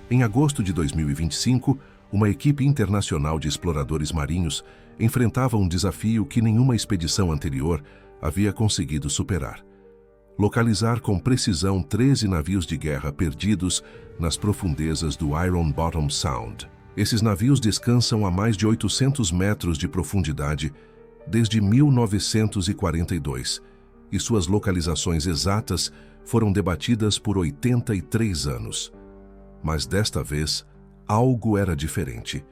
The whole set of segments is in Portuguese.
Em agosto de 2025, uma equipe internacional de exploradores marinhos enfrentava um desafio que nenhuma expedição anterior havia conseguido superar: localizar com precisão 13 navios de guerra perdidos nas profundezas do Iron Bottom Sound. Esses navios descansam a mais de 800 metros de profundidade desde 1942, e suas localizações exatas foram debatidas por 83 anos. Mas desta vez, algo era diferente.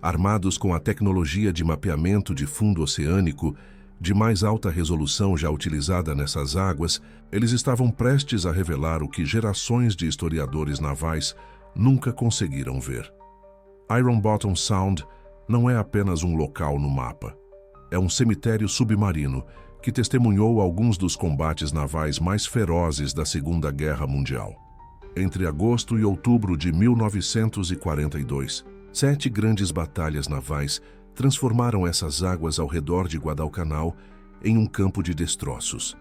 Armados com a tecnologia de mapeamento de fundo oceânico de mais alta resolução já utilizada nessas águas, eles estavam prestes a revelar o que gerações de historiadores navais nunca conseguiram ver. Iron Bottom Sound não é apenas um local no mapa. É um cemitério submarino que testemunhou alguns dos combates navais mais ferozes da Segunda Guerra Mundial. Entre agosto e outubro de 1942, 7 grandes batalhas navais transformaram essas águas ao redor de Guadalcanal em um campo de destroços.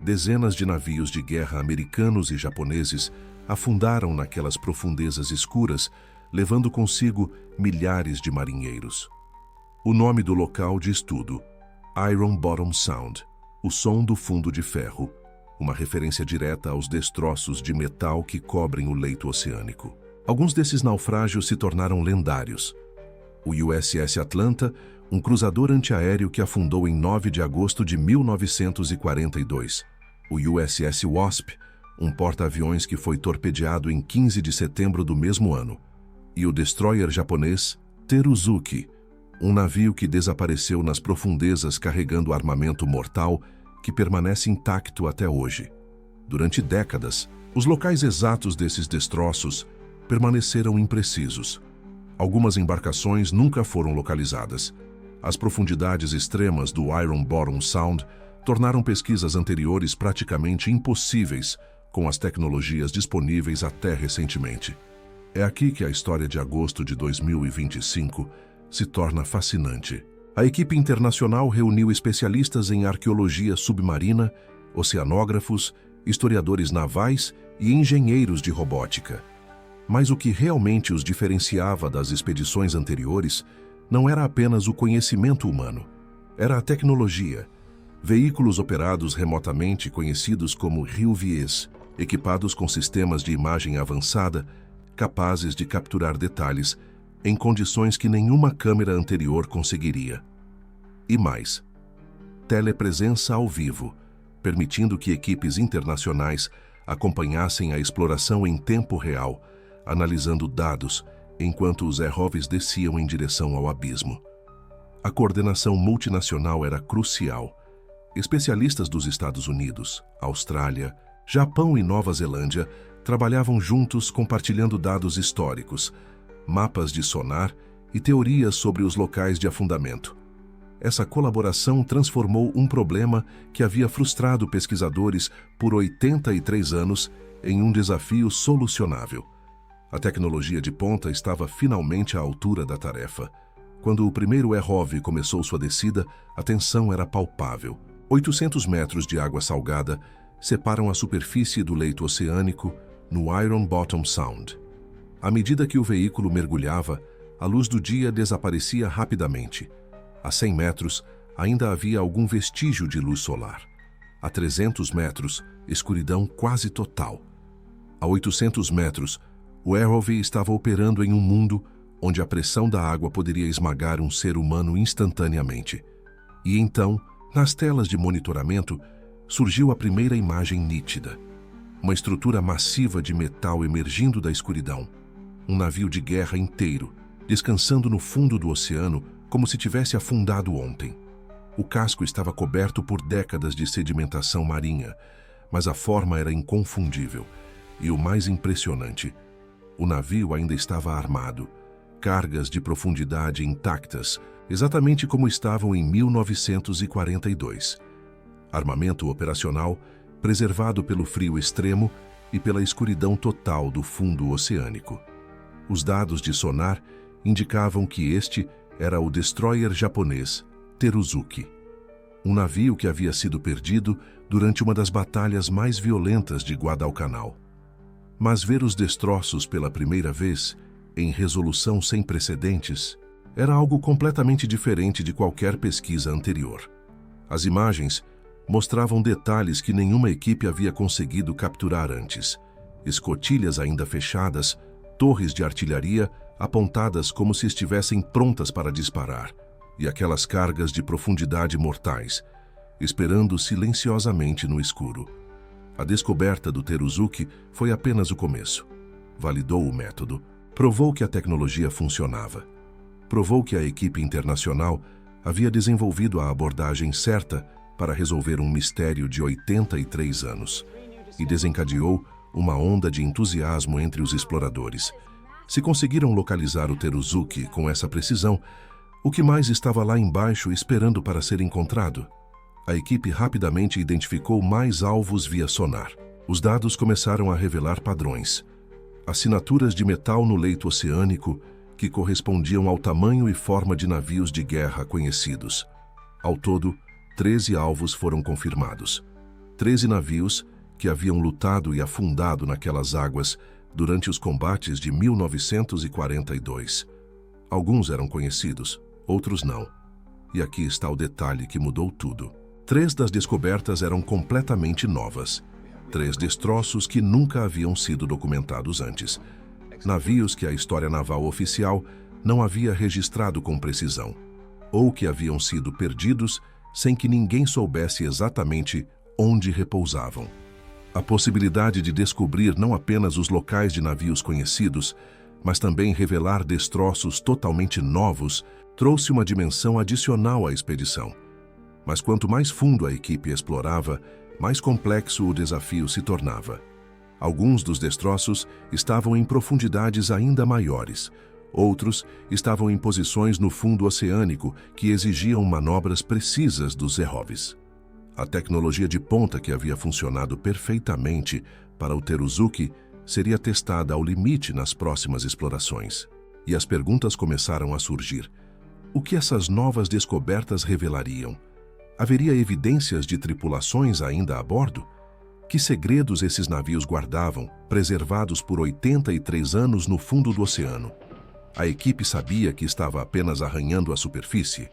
Dezenas de navios de guerra americanos e japoneses afundaram naquelas profundezas escuras, levando consigo milhares de marinheiros. O nome do local diz tudo: Iron Bottom Sound, o som do fundo de ferro, uma referência direta aos destroços de metal que cobrem o leito oceânico. Alguns desses naufrágios se tornaram lendários. O USS Atlanta, um cruzador antiaéreo que afundou em 9 de agosto de 1942. O USS Wasp, um porta-aviões que foi torpedeado em 15 de setembro do mesmo ano. E o destroyer japonês Teruzuki, um navio que desapareceu nas profundezas carregando armamento mortal que permanece intacto até hoje. Durante décadas, os locais exatos desses destroços permaneceram imprecisos. Algumas embarcações nunca foram localizadas. As profundidades extremas do Iron Bottom Sound tornaram pesquisas anteriores praticamente impossíveis com as tecnologias disponíveis até recentemente. É aqui que a história de agosto de 2025 se torna fascinante. A equipe internacional reuniu especialistas em arqueologia submarina, oceanógrafos, historiadores navais e engenheiros de robótica. Mas o que realmente os diferenciava das expedições anteriores não era apenas o conhecimento humano, era a tecnologia. Veículos operados remotamente, conhecidos como RIUVs, equipados com sistemas de imagem avançada, capazes de capturar detalhes em condições que nenhuma câmera anterior conseguiria. E mais, telepresença ao vivo, permitindo que equipes internacionais acompanhassem a exploração em tempo real, analisando dados enquanto os ROVs desciam em direção ao abismo. A coordenação multinacional era crucial. Especialistas dos Estados Unidos, Austrália, Japão e Nova Zelândia trabalhavam juntos compartilhando dados históricos, mapas de sonar e teorias sobre os locais de afundamento. Essa colaboração transformou um problema que havia frustrado pesquisadores por 83 anos em um desafio solucionável. A tecnologia de ponta estava finalmente à altura da tarefa. Quando o primeiro ROV começou sua descida, a tensão era palpável. 800 metros de água salgada separam a superfície do leito oceânico no Iron Bottom Sound. À medida que o veículo mergulhava, a luz do dia desaparecia rapidamente. A 100 metros, ainda havia algum vestígio de luz solar. A 300 metros, escuridão quase total. A 800 metros, o ROV estava operando em um mundo onde a pressão da água poderia esmagar um ser humano instantaneamente. E então, nas telas de monitoramento, surgiu a primeira imagem nítida. Uma estrutura massiva de metal emergindo da escuridão. Um navio de guerra inteiro, descansando no fundo do oceano como se tivesse afundado ontem. O casco estava coberto por décadas de sedimentação marinha, mas a forma era inconfundível. E o mais impressionante, o navio ainda estava armado. Cargas de profundidade intactas, exatamente como estavam em 1942. Armamento operacional preservado pelo frio extremo e pela escuridão total do fundo oceânico. Os dados de sonar indicavam que este era o destroyer japonês Teruzuki, um navio que havia sido perdido durante uma das batalhas mais violentas de Guadalcanal. Mas ver os destroços pela primeira vez, em resolução sem precedentes, era algo completamente diferente de qualquer pesquisa anterior. As imagens mostravam detalhes que nenhuma equipe havia conseguido capturar antes. Escotilhas ainda fechadas, torres de artilharia apontadas como se estivessem prontas para disparar, e aquelas cargas de profundidade mortais, esperando silenciosamente no escuro. A descoberta do Teruzuki foi apenas o começo. Validou o método, provou que a tecnologia funcionava. Provou que a equipe internacional havia desenvolvido a abordagem certa para resolver um mistério de 83 anos e desencadeou uma onda de entusiasmo entre os exploradores. Se conseguiram localizar o Teruzuki com essa precisão, o que mais estava lá embaixo esperando para ser encontrado? A equipe rapidamente identificou mais alvos via sonar. Os dados começaram a revelar padrões. Assinaturas de metal no leito oceânico que correspondiam ao tamanho e forma de navios de guerra conhecidos. Ao todo, 13 alvos foram confirmados. 13 navios que haviam lutado e afundado naquelas águas durante os combates de 1942. Alguns eram conhecidos, outros não. E aqui está o detalhe que mudou tudo. 3 das descobertas eram completamente novas. 3 destroços que nunca haviam sido documentados antes. Navios que a história naval oficial não havia registrado com precisão, ou que haviam sido perdidos sem que ninguém soubesse exatamente onde repousavam. A possibilidade de descobrir não apenas os locais de navios conhecidos, mas também revelar destroços totalmente novos, trouxe uma dimensão adicional à expedição. Mas quanto mais fundo a equipe explorava, mais complexo o desafio se tornava. Alguns dos destroços estavam em profundidades ainda maiores. Outros estavam em posições no fundo oceânico que exigiam manobras precisas dos Zehovs. A tecnologia de ponta que havia funcionado perfeitamente para o Teruzuki seria testada ao limite nas próximas explorações. E as perguntas começaram a surgir. O que essas novas descobertas revelariam? Haveria evidências de tripulações ainda a bordo? Que segredos esses navios guardavam, preservados por 83 anos no fundo do oceano? A equipe sabia que estava apenas arranhando a superfície?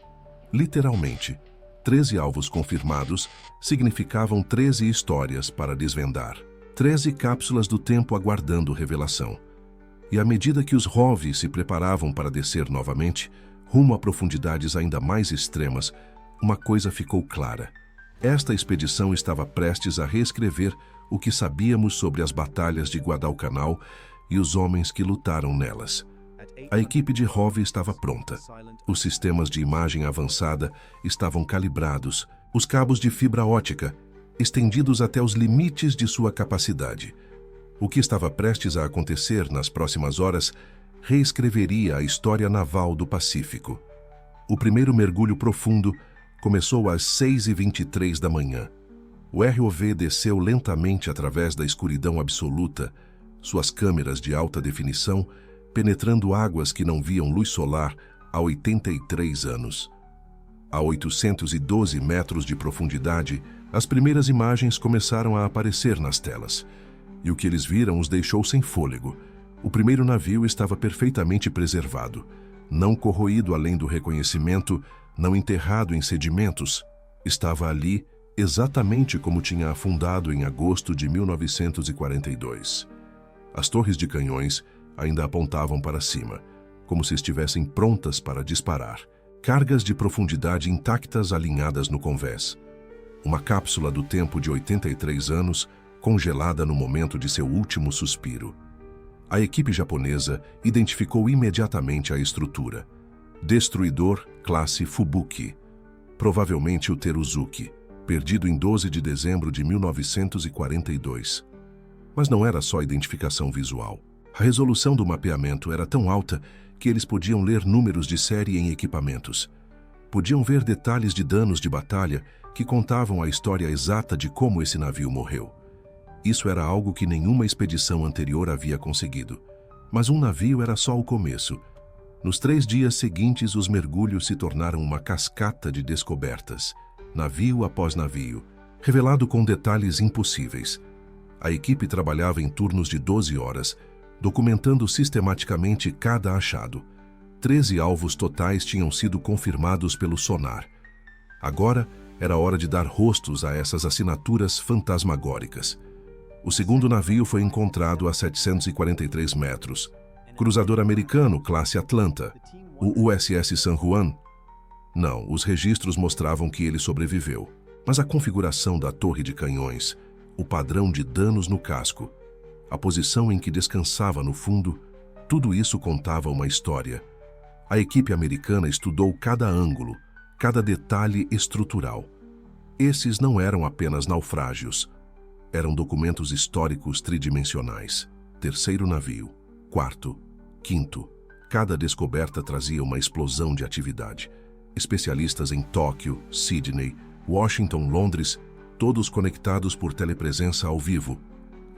Literalmente, 13 alvos confirmados significavam 13 histórias para desvendar. 13 cápsulas do tempo aguardando revelação. E à medida que os ROV se preparavam para descer novamente, rumo a profundidades ainda mais extremas, uma coisa ficou clara. Esta expedição estava prestes a reescrever o que sabíamos sobre as batalhas de Guadalcanal e os homens que lutaram nelas. A equipe de ROV estava pronta. Os sistemas de imagem avançada estavam calibrados, os cabos de fibra ótica estendidos até os limites de sua capacidade. O que estava prestes a acontecer nas próximas horas reescreveria a história naval do Pacífico. O primeiro mergulho profundo começou às 6h23 da manhã. O ROV desceu lentamente através da escuridão absoluta, suas câmeras de alta definição penetrando águas que não viam luz solar há 83 anos. A 812 metros de profundidade, as primeiras imagens começaram a aparecer nas telas. E o que eles viram os deixou sem fôlego. O primeiro navio estava perfeitamente preservado, não corroído além do reconhecimento, não enterrado em sedimentos. Estava ali exatamente como tinha afundado em agosto de 1942. As torres de canhões ainda apontavam para cima, como se estivessem prontas para disparar. Cargas de profundidade intactas alinhadas no convés. Uma cápsula do tempo de 83 anos, congelada no momento de seu último suspiro. A equipe japonesa identificou imediatamente a estrutura. Destruidor classe Fubuki, provavelmente o Teruzuki, perdido em 12 de dezembro de 1942. Mas não era só identificação visual. A resolução do mapeamento era tão alta que eles podiam ler números de série em equipamentos. Podiam ver detalhes de danos de batalha que contavam a história exata de como esse navio morreu. Isso era algo que nenhuma expedição anterior havia conseguido. Mas um navio era só o começo. Nos 3 dias seguintes, os mergulhos se tornaram uma cascata de descobertas, navio após navio, revelado com detalhes impossíveis. A equipe trabalhava em turnos de 12 horas, documentando sistematicamente cada achado. 13 alvos totais tinham sido confirmados pelo sonar. Agora era hora de dar rostos a essas assinaturas fantasmagóricas. O segundo navio foi encontrado a 743 metros. Cruzador americano, classe Atlanta. O USS San Juan? Não, os registros mostravam que ele sobreviveu. Mas a configuração da torre de canhões, o padrão de danos no casco, a posição em que descansava no fundo, tudo isso contava uma história. A equipe americana estudou cada ângulo, cada detalhe estrutural. Esses não eram apenas naufrágios. Eram documentos históricos tridimensionais. Terceiro navio, quarto, quinto. Cada descoberta trazia uma explosão de atividade. Especialistas em Tóquio, Sydney, Washington, Londres, todos conectados por telepresença ao vivo,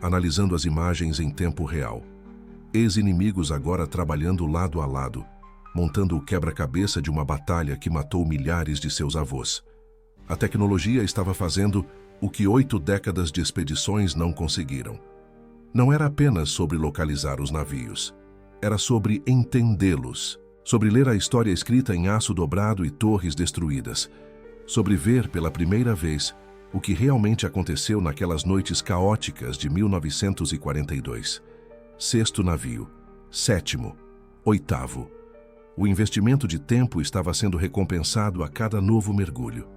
analisando as imagens em tempo real. Ex-inimigos agora trabalhando lado a lado, montando o quebra-cabeça de uma batalha que matou milhares de seus avós. A tecnologia estava fazendo o que 8 décadas de expedições não conseguiram. Não era apenas sobre localizar os navios. Era sobre entendê-los, sobre ler a história escrita em aço dobrado e torres destruídas, sobre ver pela primeira vez o que realmente aconteceu naquelas noites caóticas de 1942. Sexto navio, sétimo, oitavo. O investimento de tempo estava sendo recompensado a cada novo mergulho.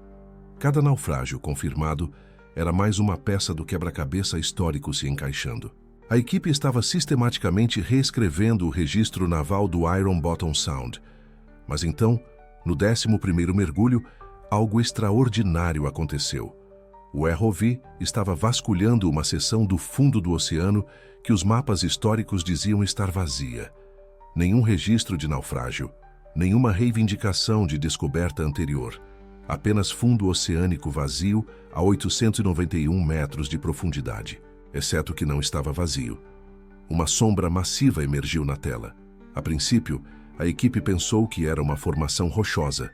Cada naufrágio confirmado era mais uma peça do quebra-cabeça histórico se encaixando. A equipe estava sistematicamente reescrevendo o registro naval do Iron Bottom Sound. Mas então, no 11º mergulho, algo extraordinário aconteceu. O ROV estava vasculhando uma seção do fundo do oceano que os mapas históricos diziam estar vazia. Nenhum registro de naufrágio, nenhuma reivindicação de descoberta anterior. Apenas fundo oceânico vazio a 891 metros de profundidade, exceto que não estava vazio. Uma sombra massiva emergiu na tela. A princípio, a equipe pensou que era uma formação rochosa,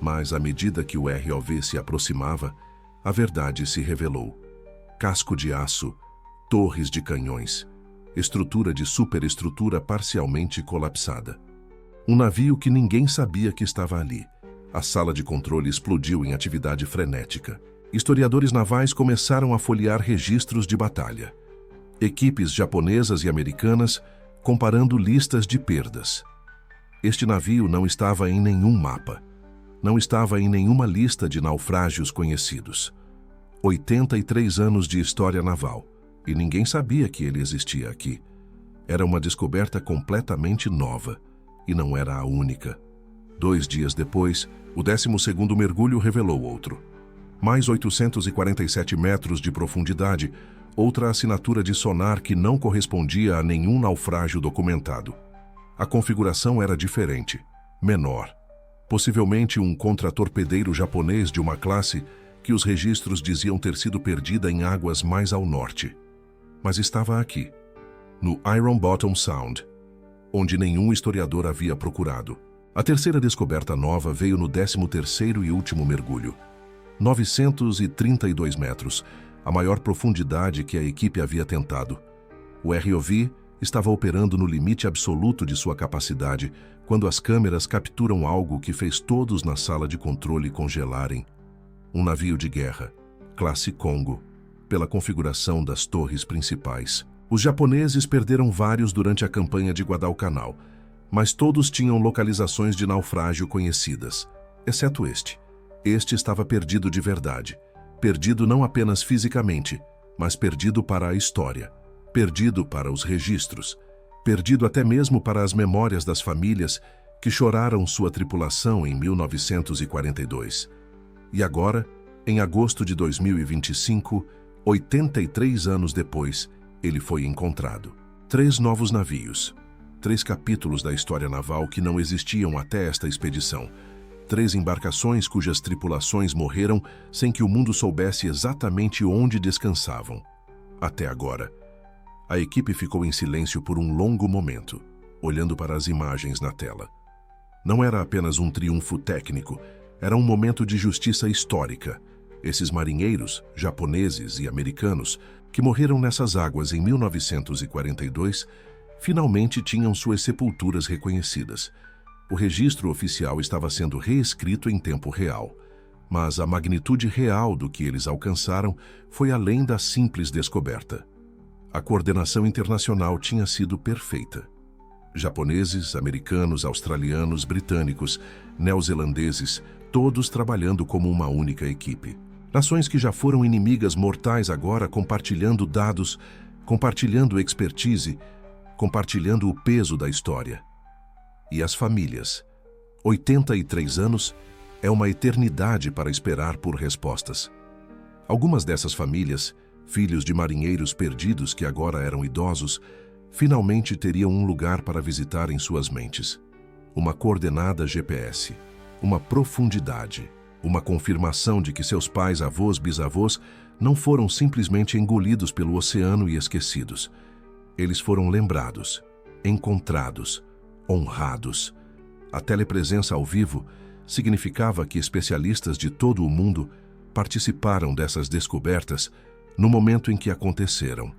mas à medida que o ROV se aproximava, a verdade se revelou. Casco de aço, torres de canhões, estrutura de superestrutura parcialmente colapsada. Um navio que ninguém sabia que estava ali. A sala de controle explodiu em atividade frenética. Historiadores navais começaram a folhear registros de batalha. Equipes japonesas e americanas comparando listas de perdas. Este navio não estava em nenhum mapa. Não estava em nenhuma lista de naufrágios conhecidos. 83 anos de história naval, e ninguém sabia que ele existia aqui. Era uma descoberta completamente nova, e não era a única. 2 dias depois, o 12º mergulho revelou outro. Mais 847 metros de profundidade, outra assinatura de sonar que não correspondia a nenhum naufrágio documentado. A configuração era diferente, menor. Possivelmente um contratorpedeiro japonês de uma classe que os registros diziam ter sido perdida em águas mais ao norte. Mas estava aqui, no Iron Bottom Sound, onde nenhum historiador havia procurado. A terceira descoberta nova veio no 13º e último mergulho. 932 metros, a maior profundidade que a equipe havia tentado. O ROV estava operando no limite absoluto de sua capacidade quando as câmeras capturam algo que fez todos na sala de controle congelarem. Um navio de guerra, classe Congo, pela configuração das torres principais. Os japoneses perderam vários durante a campanha de Guadalcanal, mas todos tinham localizações de naufrágio conhecidas, exceto este. Este estava perdido de verdade. Perdido não apenas fisicamente, mas perdido para a história. Perdido para os registros. Perdido até mesmo para as memórias das famílias que choraram sua tripulação em 1942. E agora, em agosto de 2025, 83 anos depois, ele foi encontrado. 3 novos navios. 3 capítulos da história naval que não existiam até esta expedição. 3 embarcações cujas tripulações morreram sem que o mundo soubesse exatamente onde descansavam. Até agora. A equipe ficou em silêncio por um longo momento, olhando para as imagens na tela. Não era apenas um triunfo técnico, era um momento de justiça histórica. Esses marinheiros, japoneses e americanos, que morreram nessas águas em 1942, finalmente tinham suas sepulturas reconhecidas. O registro oficial estava sendo reescrito em tempo real, mas a magnitude real do que eles alcançaram foi além da simples descoberta. A coordenação internacional tinha sido perfeita. Japoneses, americanos, australianos, britânicos, neozelandeses, todos trabalhando como uma única equipe. Nações que já foram inimigas mortais agora compartilhando dados, compartilhando expertise, compartilhando o peso da história. E as famílias. 83 anos é uma eternidade para esperar por respostas. Algumas dessas famílias, filhos de marinheiros perdidos que agora eram idosos, finalmente teriam um lugar para visitar em suas mentes. Uma coordenada GPS, uma profundidade, uma confirmação de que seus pais, avós, bisavós não foram simplesmente engolidos pelo oceano e esquecidos. Eles foram lembrados, encontrados, honrados. A telepresença ao vivo significava que especialistas de todo o mundo participaram dessas descobertas no momento em que aconteceram.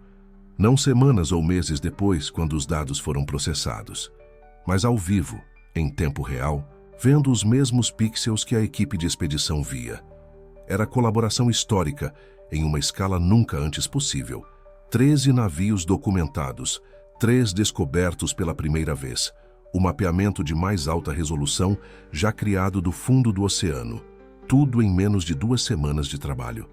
Não semanas ou meses depois, quando os dados foram processados, mas ao vivo, em tempo real, vendo os mesmos pixels que a equipe de expedição via. Era colaboração histórica em uma escala nunca antes possível. 13 navios documentados, 3 descobertos pela primeira vez, o mapeamento de mais alta resolução já criado do fundo do oceano, tudo em menos de 2 semanas de trabalho.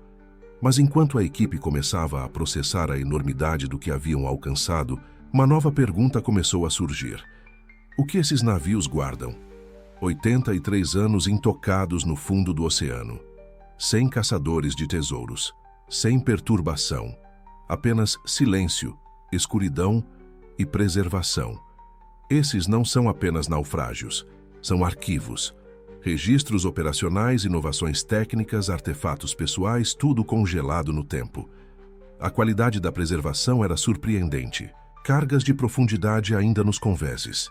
Mas enquanto a equipe começava a processar a enormidade do que haviam alcançado, uma nova pergunta começou a surgir. O que esses navios guardam? 83 anos intocados no fundo do oceano, sem caçadores de tesouros, sem perturbação, apenas silêncio, escuridão e preservação. Esses não são apenas naufrágios, são arquivos, registros operacionais, inovações técnicas, artefatos pessoais, tudo congelado no tempo. A qualidade da preservação era surpreendente. Cargas de profundidade ainda nos conveses,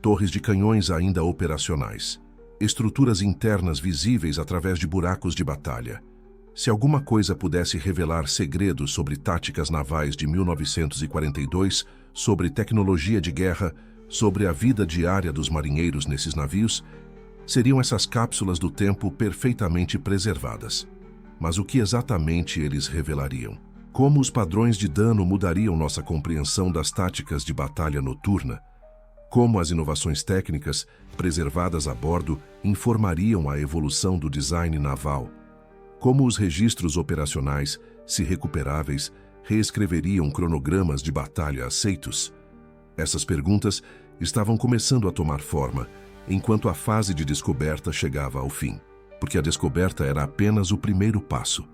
torres de canhões ainda operacionais, estruturas internas visíveis através de buracos de batalha. Se alguma coisa pudesse revelar segredos sobre táticas navais de 1942, sobre tecnologia de guerra, sobre a vida diária dos marinheiros nesses navios, seriam essas cápsulas do tempo perfeitamente preservadas. Mas o que exatamente eles revelariam? Como os padrões de dano mudariam nossa compreensão das táticas de batalha noturna? Como as inovações técnicas, preservadas a bordo, informariam a evolução do design naval? Como os registros operacionais, se recuperáveis, reescreveriam cronogramas de batalha aceitos? Essas perguntas estavam começando a tomar forma, enquanto a fase de descoberta chegava ao fim, porque a descoberta era apenas o primeiro passo.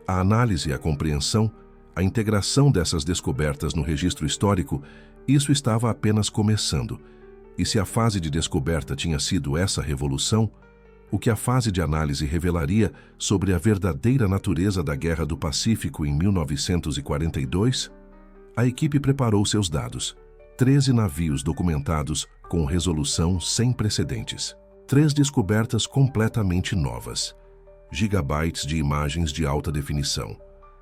A análise e a compreensão, a integração dessas descobertas no registro histórico, isso estava apenas começando. E se a fase de descoberta tinha sido essa revolução, o que a fase de análise revelaria sobre a verdadeira natureza da Guerra do Pacífico em 1942? A equipe preparou seus dados. 13 navios documentados com resolução sem precedentes. 3 descobertas completamente novas. Gigabytes de imagens de alta definição.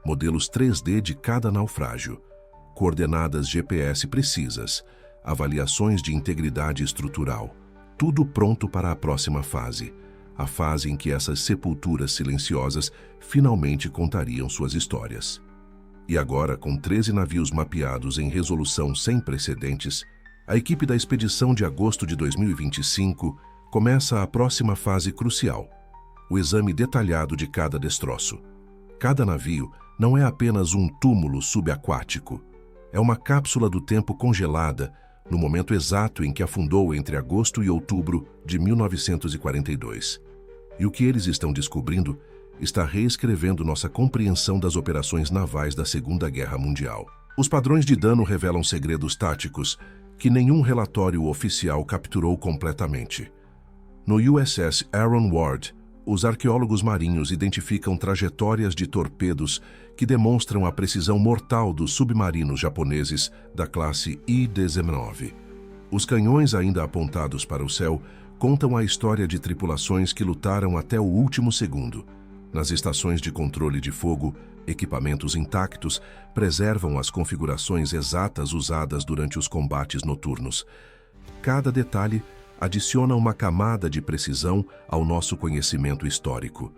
Modelos 3D de cada naufrágio. Coordenadas GPS precisas. Avaliações de integridade estrutural. Tudo pronto para a próxima fase. A fase em que essas sepulturas silenciosas finalmente contariam suas histórias. E agora, com 13 navios mapeados em resolução sem precedentes, a equipe da expedição de agosto de 2025 começa a próxima fase crucial, o exame detalhado de cada destroço. Cada navio não é apenas um túmulo subaquático, é uma cápsula do tempo congelada no momento exato em que afundou entre agosto e outubro de 1942. E o que eles estão descobrindo está reescrevendo nossa compreensão das operações navais da Segunda Guerra Mundial. Os padrões de dano revelam segredos táticos que nenhum relatório oficial capturou completamente. No USS Aaron Ward, os arqueólogos marinhos identificam trajetórias de torpedos que demonstram a precisão mortal dos submarinos japoneses da classe I-19. Os canhões ainda apontados para o céu contam a história de tripulações que lutaram até o último segundo. Nas estações de controle de fogo, equipamentos intactos preservam as configurações exatas usadas durante os combates noturnos. Cada detalhe adiciona uma camada de precisão ao nosso conhecimento histórico.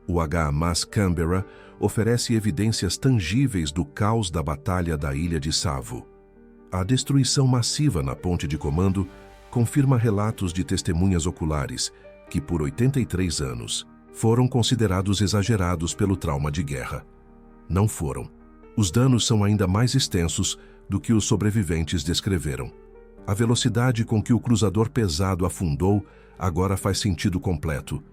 O HMAS Canberra oferece evidências tangíveis do caos da Batalha da Ilha de Savo. A destruição massiva na ponte de comando confirma relatos de testemunhas oculares que, por 83 anos, foram considerados exagerados pelo trauma de guerra. Não foram. Os danos são ainda mais extensos do que os sobreviventes descreveram. A velocidade com que o cruzador pesado afundou agora faz sentido completo.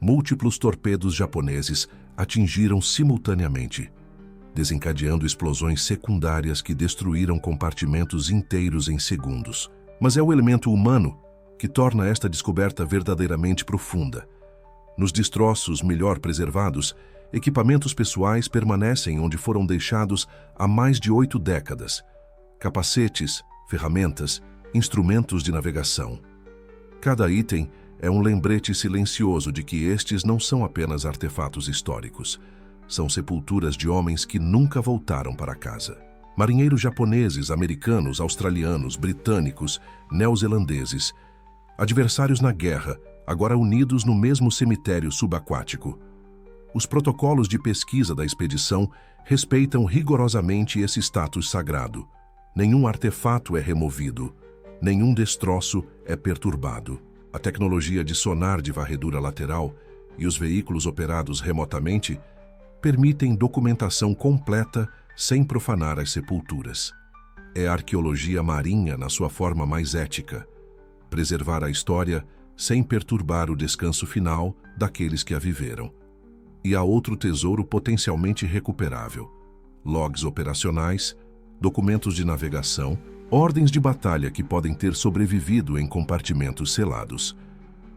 Múltiplos torpedos japoneses atingiram simultaneamente, desencadeando explosões secundárias que destruíram compartimentos inteiros em segundos. Mas é o elemento humano que torna esta descoberta verdadeiramente profunda. Nos destroços melhor preservados, equipamentos pessoais permanecem onde foram deixados há mais de 8 décadas. Capacetes, ferramentas, instrumentos de navegação. Cada item é um lembrete silencioso de que estes não são apenas artefatos históricos. São sepulturas de homens que nunca voltaram para casa. Marinheiros japoneses, americanos, australianos, britânicos, neozelandeses. Adversários na guerra, agora unidos no mesmo cemitério subaquático. Os protocolos de pesquisa da expedição respeitam rigorosamente esse status sagrado. Nenhum artefato é removido. Nenhum destroço é perturbado. A tecnologia de sonar de varredura lateral e os veículos operados remotamente permitem documentação completa sem profanar as sepulturas. É arqueologia marinha na sua forma mais ética. Preservar a história sem perturbar o descanso final daqueles que a viveram. E há outro tesouro potencialmente recuperável: logs operacionais, documentos de navegação, ordens de batalha que podem ter sobrevivido em compartimentos selados.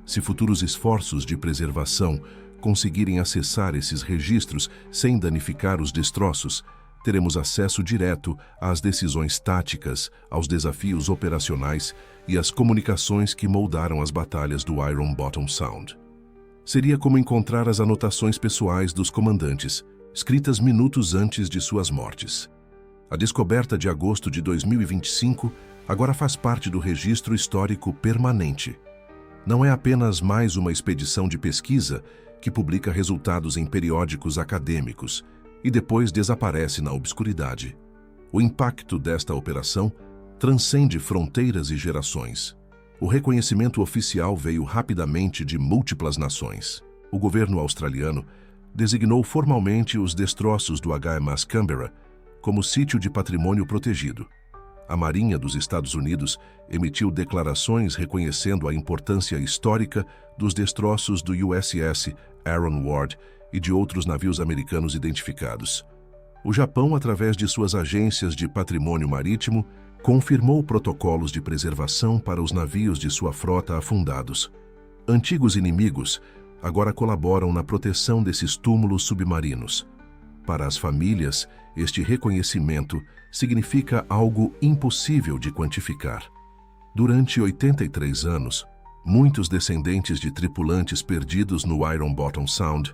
Se futuros esforços de preservação conseguirem acessar esses registros sem danificar os destroços, teremos acesso direto às decisões táticas, aos desafios operacionais e às comunicações que moldaram as batalhas do Iron Bottom Sound. Seria como encontrar as anotações pessoais dos comandantes, escritas minutos antes de suas mortes. A descoberta de agosto de 2025 agora faz parte do registro histórico permanente. Não é apenas mais uma expedição de pesquisa que publica resultados em periódicos acadêmicos e depois desaparece na obscuridade. O impacto desta operação transcende fronteiras e gerações. O reconhecimento oficial veio rapidamente de múltiplas nações. O governo australiano designou formalmente os destroços do HMAS Canberra como sítio de patrimônio protegido. A Marinha dos Estados Unidos emitiu declarações reconhecendo a importância histórica dos destroços do USS Aaron Ward e de outros navios americanos identificados. O Japão, através de suas agências de patrimônio marítimo, confirmou protocolos de preservação para os navios de sua frota afundados. Antigos inimigos agora colaboram na proteção desses túmulos submarinos. Para as famílias, este reconhecimento significa algo impossível de quantificar. Durante 83 anos, muitos descendentes de tripulantes perdidos no Iron Bottom Sound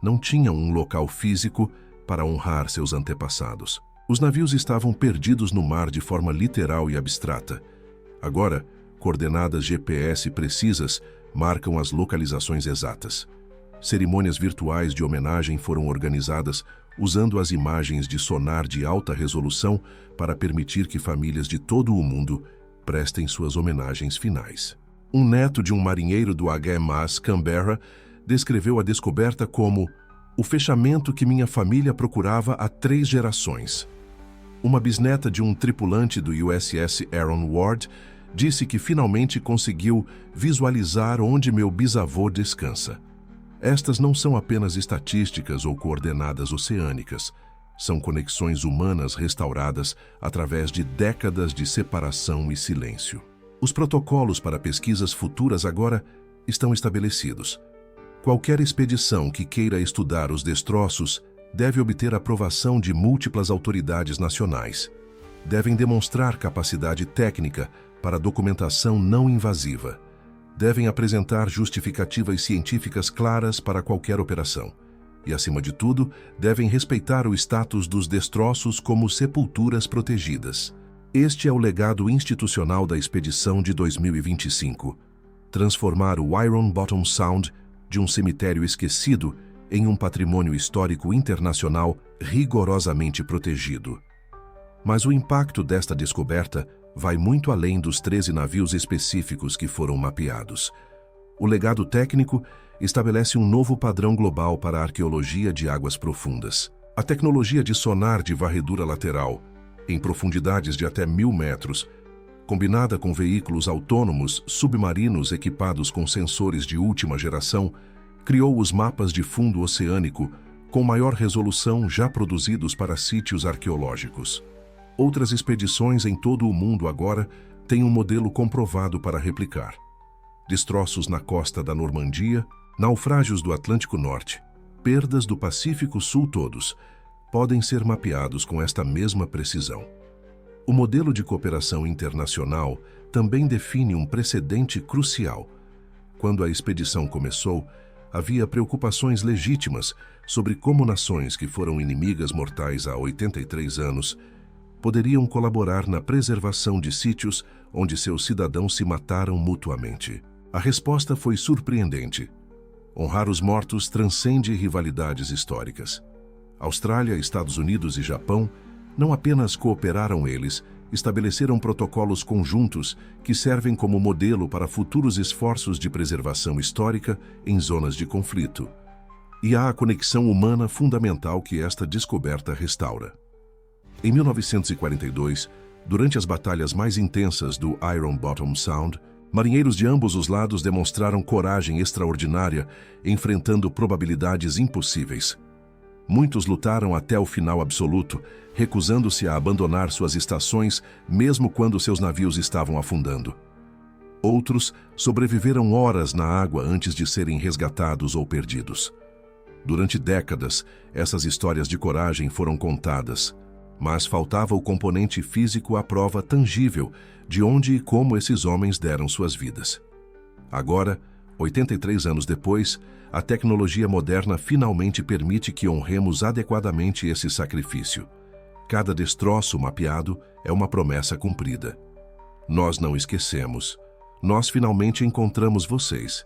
não tinham um local físico para honrar seus antepassados. Os navios estavam perdidos no mar de forma literal e abstrata. Agora, coordenadas GPS precisas marcam as localizações exatas. Cerimônias virtuais de homenagem foram organizadas usando as imagens de sonar de alta resolução para permitir que famílias de todo o mundo prestem suas homenagens finais. Um neto de um marinheiro do HMAS Canberra descreveu a descoberta como o fechamento que minha família procurava há 3 gerações. Uma bisneta de um tripulante do USS Aaron Ward disse que finalmente conseguiu visualizar onde meu bisavô descansa. Estas não são apenas estatísticas ou coordenadas oceânicas, são conexões humanas restauradas através de décadas de separação e silêncio. Os protocolos para pesquisas futuras agora estão estabelecidos. Qualquer expedição que queira estudar os destroços deve obter aprovação de múltiplas autoridades nacionais. Devem demonstrar capacidade técnica para documentação não invasiva. Devem apresentar justificativas científicas claras para qualquer operação. e, acima de tudo, devem respeitar o status dos destroços como sepulturas protegidas. Este é o legado institucional da expedição de 2025. Transformar o Iron Bottom Sound de um cemitério esquecido em um patrimônio histórico internacional rigorosamente protegido. Mas o impacto desta descoberta vai muito além dos 13 navios específicos que foram mapeados. O legado técnico estabelece um novo padrão global para a arqueologia de águas profundas. A tecnologia de sonar de varredura lateral, em profundidades de até 1.000 metros, combinada com veículos autônomos submarinos equipados com sensores de última geração, criou os mapas de fundo oceânico com maior resolução já produzidos para sítios arqueológicos. Outras expedições em todo o mundo agora têm um modelo comprovado para replicar. Destroços na costa da Normandia, naufrágios do Atlântico Norte, perdas do Pacífico Sul todos, podem ser mapeados com esta mesma precisão. O modelo de cooperação internacional também define um precedente crucial. Quando a expedição começou, havia preocupações legítimas sobre como nações que foram inimigas mortais há 83 anos poderiam colaborar na preservação de sítios onde seus cidadãos se mataram mutuamente. A resposta foi surpreendente. Honrar os mortos transcende rivalidades históricas. Austrália, Estados Unidos e Japão não apenas cooperaram, eles estabeleceram protocolos conjuntos que servem como modelo para futuros esforços de preservação histórica em zonas de conflito. E há a conexão humana fundamental que esta descoberta restaura. Em 1942, durante as batalhas mais intensas do Iron Bottom Sound, marinheiros de ambos os lados demonstraram coragem extraordinária, enfrentando probabilidades impossíveis. Muitos lutaram até o final absoluto, recusando-se a abandonar suas estações mesmo quando seus navios estavam afundando. Outros sobreviveram horas na água antes de serem resgatados ou perdidos. Durante décadas, essas histórias de coragem foram contadas, mas faltava o componente físico à prova tangível de onde e como esses homens deram suas vidas. Agora, 83 anos depois, a tecnologia moderna finalmente permite que honremos adequadamente esse sacrifício. Cada destroço mapeado é uma promessa cumprida. Nós não esquecemos. Nós finalmente encontramos vocês.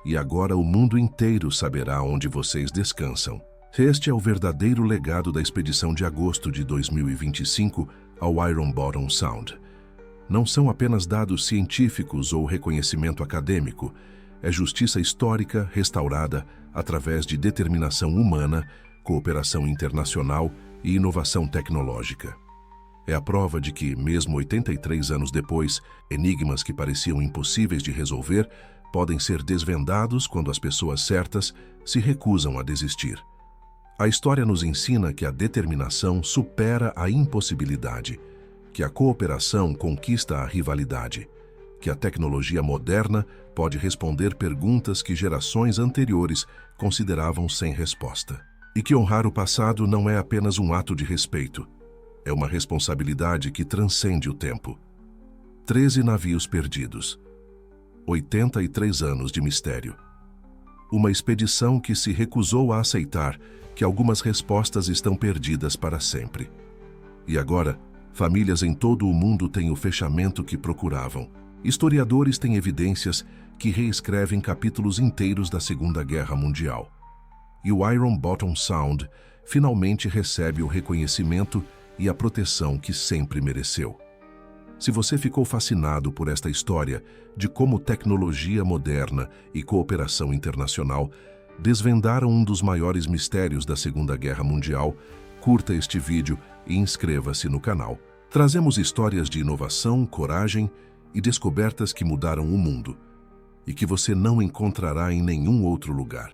E agora o mundo inteiro saberá onde vocês descansam. Este é o verdadeiro legado da expedição de agosto de 2025 ao Iron Bottom Sound. Não são apenas dados científicos ou reconhecimento acadêmico, é justiça histórica restaurada através de determinação humana, cooperação internacional e inovação tecnológica. É a prova de que, mesmo 83 anos depois, enigmas que pareciam impossíveis de resolver podem ser desvendados quando as pessoas certas se recusam a desistir. A história nos ensina que a determinação supera a impossibilidade, que a cooperação conquista a rivalidade, que a tecnologia moderna pode responder perguntas que gerações anteriores consideravam sem resposta. E que honrar o passado não é apenas um ato de respeito, é uma responsabilidade que transcende o tempo. 13 navios perdidos, 83 anos de mistério. Uma expedição que se recusou a aceitar que algumas respostas estão perdidas para sempre. E agora, famílias em todo o mundo têm o fechamento que procuravam. Historiadores têm evidências que reescrevem capítulos inteiros da Segunda Guerra Mundial. E o Iron Bottom Sound finalmente recebe o reconhecimento e a proteção que sempre mereceu. Se você ficou fascinado por esta história de como tecnologia moderna e cooperação internacional desvendaram um dos maiores mistérios da Segunda Guerra Mundial, curta este vídeo e inscreva-se no canal. Trazemos histórias de inovação, coragem e descobertas que mudaram o mundo e que você não encontrará em nenhum outro lugar.